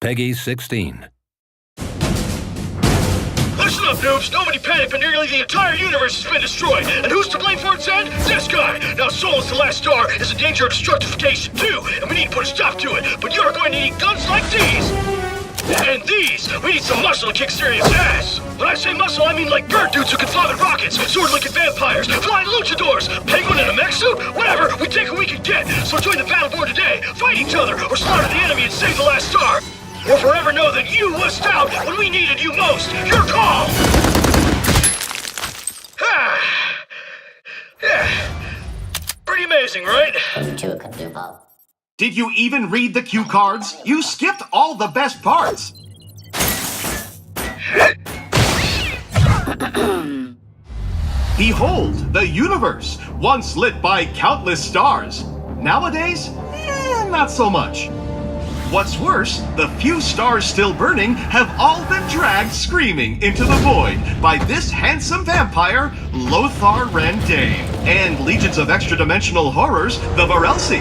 Peggy 16. Listen up, noobs! Nobody panic, but nearly the entire universe has been destroyed. And who's to blame for its end? This guy! Now Solus, the last star, is in danger of destructification too, and we need to put a stop to it. But you're going to need guns like these! And these! We need some muscle to kick serious ass! When I say muscle, I mean like bird dudes who can fly with rockets, sword-licking vampires, flying luchadors, penguin in a mech suit, whatever! We take what we can get! So join the Battleborn today, fight each other, or slaughter the enemy and save the last star! Or forever know that you wussed out when we needed you most! Your call! Yeah. Pretty amazing, right? Did you even read the cue cards? You skipped all the best parts! Behold, the universe, once lit by countless stars. Nowadays, not so much. What's worse, the few stars still burning have all been dragged screaming into the void by this handsome vampire, Lothar Randane, and legions of extra-dimensional horrors, the Varelsi.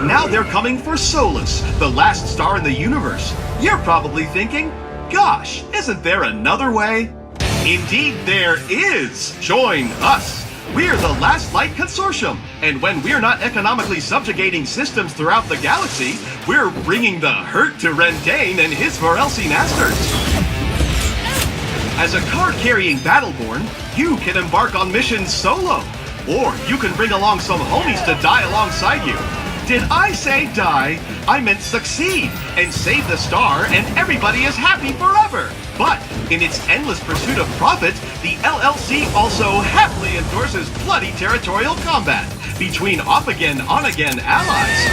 Now they're coming for Solus, the last star in the universe. You're probably thinking, gosh, isn't there another way? Indeed there is! Join us! We're the Last Light Consortium, and when we're not economically subjugating systems throughout the galaxy, we're bringing the hurt to Randane and his Varelsi masters. As a card-carrying Battleborn, you can embark on missions solo, or you can bring along some homies to die alongside you. Did I say die? I meant succeed, and save the star, and everybody is happy forever. But in its endless pursuit of profit, the LLC also happily endorses bloody territorial combat between off-again, on-again allies.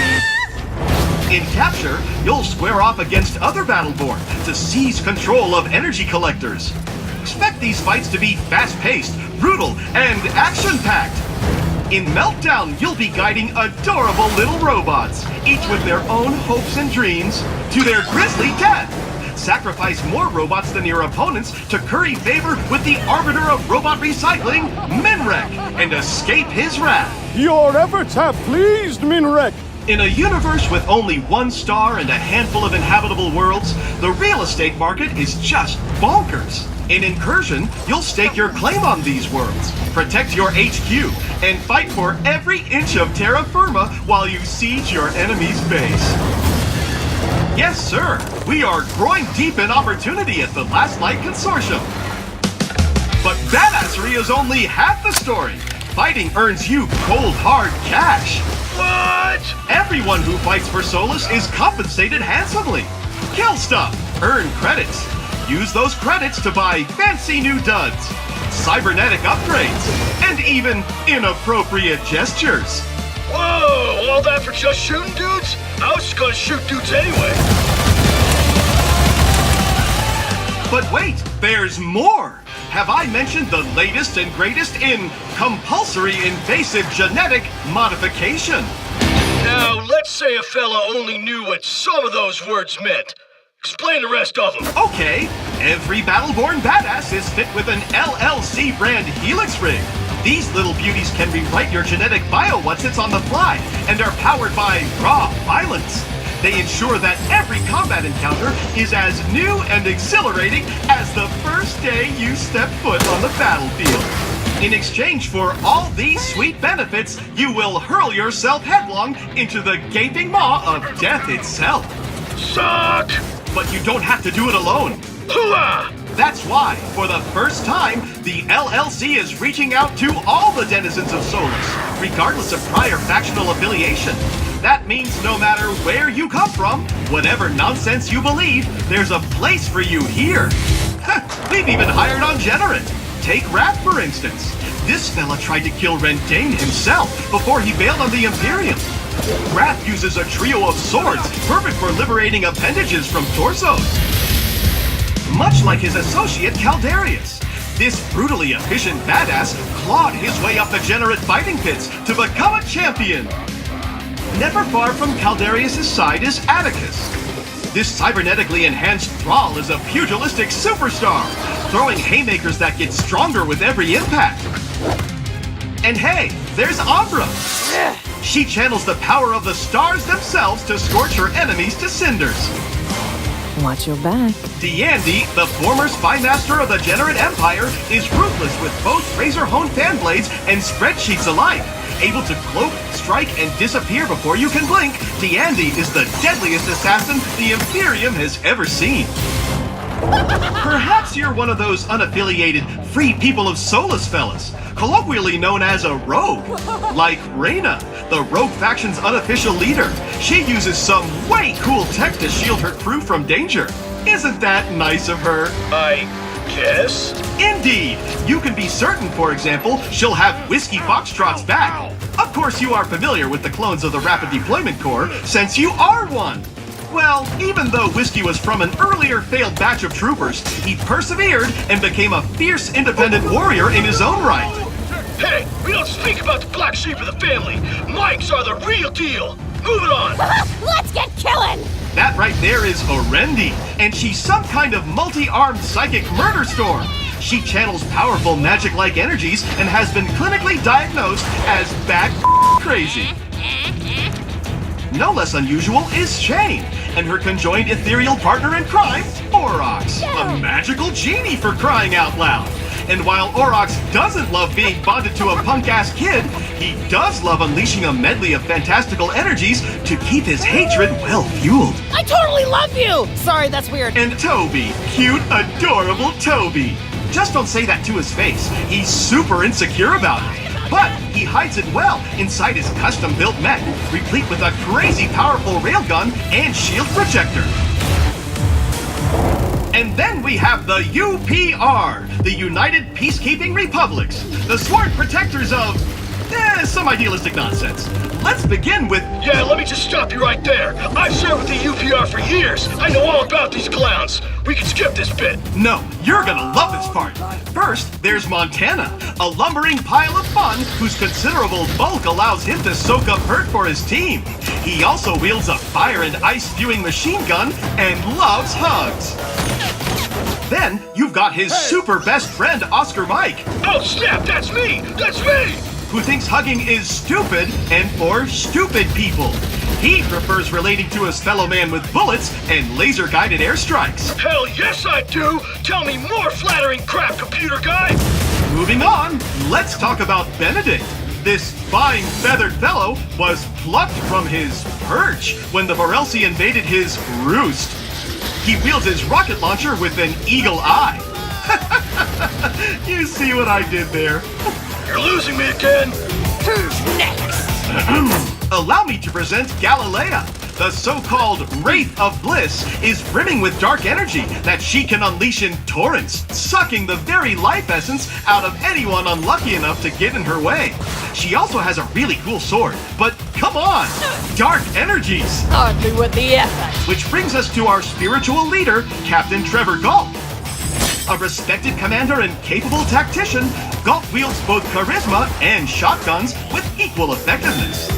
In Capture, you'll square off against other Battleborn to seize control of energy collectors. Expect these fights to be fast-paced, brutal, and action-packed. In Meltdown, you'll be guiding adorable little robots, each with their own hopes and dreams, to their grisly death. Sacrifice more robots than your opponents to curry favor with the arbiter of robot recycling, Minrek, and escape his wrath. Your efforts have pleased Minrek. In a universe with only one star and a handful of inhabitable worlds, the real estate market is just bonkers. In Incursion, you'll stake your claim on these worlds, protect your HQ, and fight for every inch of terra firma while you siege your enemy's base. Yes, sir, we are growing deep in opportunity at the Last Light Consortium. But badassery is only half the story. Fighting earns you cold, hard cash. What? Everyone who fights for Solus is compensated handsomely. Kill stuff, earn credits. Use those credits to buy fancy new duds, cybernetic upgrades, and even inappropriate gestures. Whoa, all that for just shooting dudes? I was just gonna shoot dudes anyway. But wait, there's more! Have I mentioned the latest and greatest in compulsory invasive genetic modification? Now, let's say a fella only knew what some of those words meant. Explain the rest of them. Okay, every Battleborn badass is fit with an LLC brand Helix rig. These little beauties can rewrite your genetic bio-whatsits on the fly and are powered by raw violence. They ensure that every combat encounter is as new and exhilarating as the first day you step foot on the battlefield. In exchange for all these sweet benefits, you will hurl yourself headlong into the gaping maw of death itself. Suck! But you don't have to do it alone. Hooah! That's why, for the first time, the LLC is reaching out to all the denizens of Solus, regardless of prior factional affiliation. That means no matter where you come from, whatever nonsense you believe, there's a place for you here. We've even hired on Generate. Take Wrath, for instance. This fella tried to kill Randane himself before he bailed on the Imperium. Wrath uses a trio of swords, perfect for liberating appendages from torsos. Much like his associate Caldarius, this brutally efficient badass clawed his way up the Generate fighting pits to become a champion. Never far from Caldarius' side is Atticus. This cybernetically enhanced thrall is a pugilistic superstar, throwing haymakers that get stronger with every impact. And hey, there's Ambra. She channels the power of the stars themselves to scorch her enemies to cinders. Watch your back. D'Andy, the former spymaster of the Generate Empire, is ruthless with both razor-honed fan blades and spreadsheets alike. Able to cloak, strike, and disappear before you can blink, D'Andy is the deadliest assassin the Imperium has ever seen. Perhaps you're one of those unaffiliated free people of Solus fellas, colloquially known as a rogue, like Reyna, the rogue faction's unofficial leader. She uses some way cool tech to shield her crew from danger. Isn't that nice of her? I guess? Indeed! You can be certain, for example, she'll have Whiskey Foxtrot's back. Of course you are familiar with the clones of the Rapid Deployment Corps, since you are one. Well, even though Whiskey was from an earlier failed batch of troopers, he persevered and became a fierce independent warrior in his own right. Hey, we don't speak about the black sheep of the family. Mikes are the real deal. Move it on. Let's get killing! That right there is Orendi, and she's some kind of multi-armed psychic murder storm. She channels powerful magic-like energies and has been clinically diagnosed as bat crazy. No less unusual is Shane, and her conjoined ethereal partner in crime, Aurochs, a magical genie for crying out loud. And while Aurochs doesn't love being bonded to a punk-ass kid, he does love unleashing a medley of fantastical energies to keep his hatred well-fueled. I totally love you! Sorry, that's weird. And Toby, cute, adorable Toby. Just don't say that to his face. He's super insecure about it. But he hides it well inside his custom-built mech, replete with a crazy powerful railgun and shield projector. And then we have the UPR, the United Peacekeeping Republics, the sworn protectors of some idealistic nonsense. Let's begin with... Yeah, let me just stop you right there. I've served with the UPR for years. I know all about these clowns. We can skip this bit. No, you're gonna love this part. First, there's Montana, a lumbering pile of fun whose considerable bulk allows him to soak up hurt for his team. He also wields a fire and ice spewing machine gun and loves hugs. Then, you've got his super best friend, Oscar Mike. Oh, snap, that's me! That's me! Who thinks hugging is stupid and for stupid people. He prefers relating to his fellow man with bullets and laser-guided airstrikes. Hell yes, I do! Tell me more flattering crap, computer guy! Moving on, let's talk about Benedict. This fine feathered fellow was plucked from his perch when the Varelsi invaded his roost. He wields his rocket launcher with an eagle eye. You see what I did there? You're losing me again! Who's next? Allow me to present Galilea. The so-called Wraith of Bliss is brimming with dark energy that she can unleash in torrents, sucking the very life essence out of anyone unlucky enough to get in her way. She also has a really cool sword, but come on! Dark energies! Hardly worth the effort. Which brings us to our spiritual leader, Captain Trevor Galt. A respected commander and capable tactician, Galt wields both charisma and shotguns with equal effectiveness.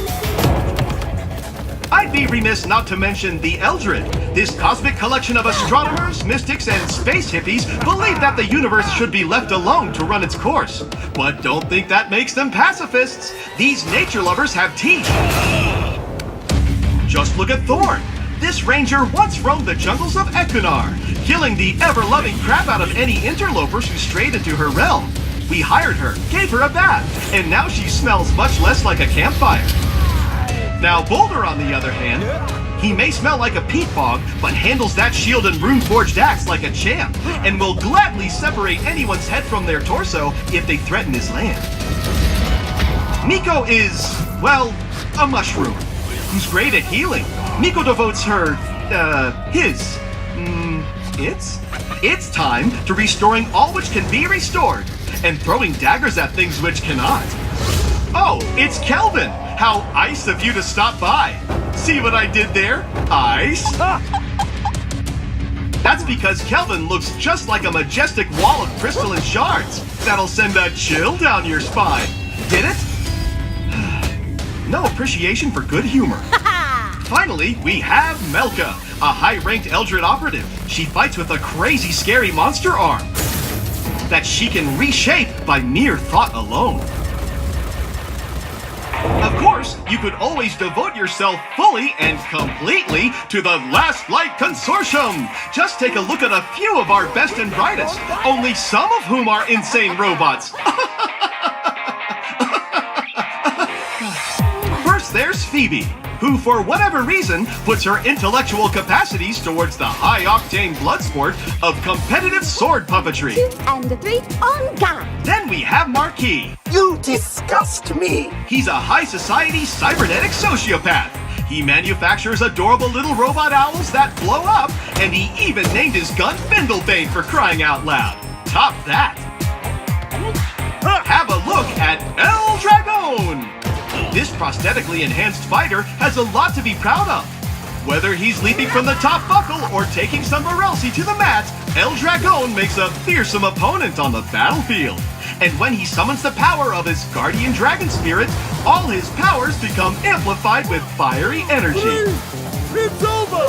I'd be remiss not to mention the Eldred. This cosmic collection of astronomers, mystics, and space hippies believe that the universe should be left alone to run its course. But don't think that makes them pacifists. These nature lovers have teeth. Just look at Thorn. This ranger once roamed the jungles of Ecunar, killing the ever-loving crap out of any interlopers who strayed into her realm. We hired her, gave her a bath, and now she smells much less like a campfire. Now Boulder, on the other hand, he may smell like a peat bog, but handles that shield and rune-forged axe like a champ, and will gladly separate anyone's head from their torso if they threaten his land. Miko is, well, a mushroom, who's great at healing. Miko devotes her, It's time to restoring all which can be restored, and throwing daggers at things which cannot. Oh, it's Kelvin! How ice of you to stop by! See what I did there? Ice? That's because Kelvin looks just like a majestic wall of crystalline shards. That'll send a chill down your spine. Get it? No appreciation for good humor. Finally, we have Melka, a high-ranked Eldred operative. She fights with a crazy, scary monster arm that she can reshape by mere thought alone. A Of course, you could always devote yourself fully and completely to the Last Light Consortium. Just take a look at a few of our best and brightest, only some of whom are insane robots. First, there's Phoebe, who for whatever reason puts her intellectual capacities towards the high-octane blood sport of competitive sword puppetry. 2 and 3 on guard. Then we have Marquis. You disgust me! He's a high society cybernetic sociopath. He manufactures adorable little robot owls that blow up, and he even named his gun Bindlebane for crying out loud. Top that! Have a look at El Dragon! This prosthetically enhanced fighter has a lot to be proud of. Whether he's leaping from the top buckle or taking some Barelsi to the mat, El Dragon makes a fearsome opponent on the battlefield. And when he summons the power of his guardian dragon spirit, all his powers become amplified with fiery energy. It's over!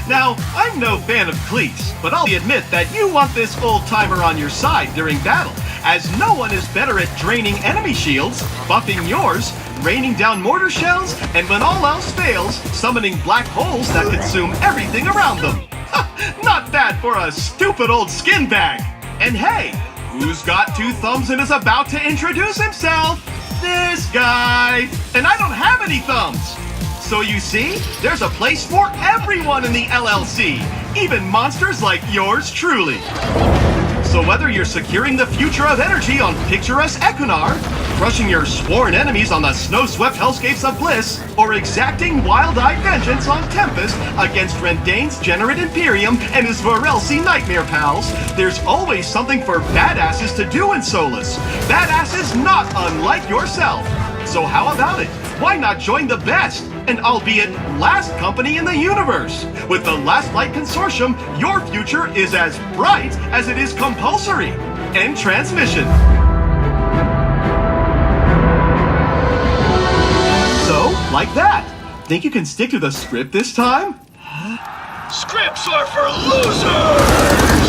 Now, I'm no fan of cleats, but I'll admit that you want this old-timer on your side during battle, as no one is better at draining enemy shields, buffing yours, raining down mortar shells, and when all else fails, summoning black holes that consume everything around them. Not bad for a stupid old skin bag. And hey, who's got 2 thumbs and is about to introduce himself? This guy. And I don't have any thumbs. So you see, there's a place for everyone in the LLC, even monsters like yours truly. So whether you're securing the future of energy on picturesque Equinar, crushing your sworn enemies on the snow-swept hellscapes of Bliss, or exacting wild-eyed vengeance on Tempest against Rendain's Generate Imperium and his Varelsi nightmare pals, there's always something for badasses to do in Solus. Badasses not unlike yourself. So how about it? Why not join the best, and albeit last company in the universe? With the Last Light Consortium, your future is as bright as it is compulsory. End transmission. So, like that. Think you can stick to the script this time? Scripts are for losers!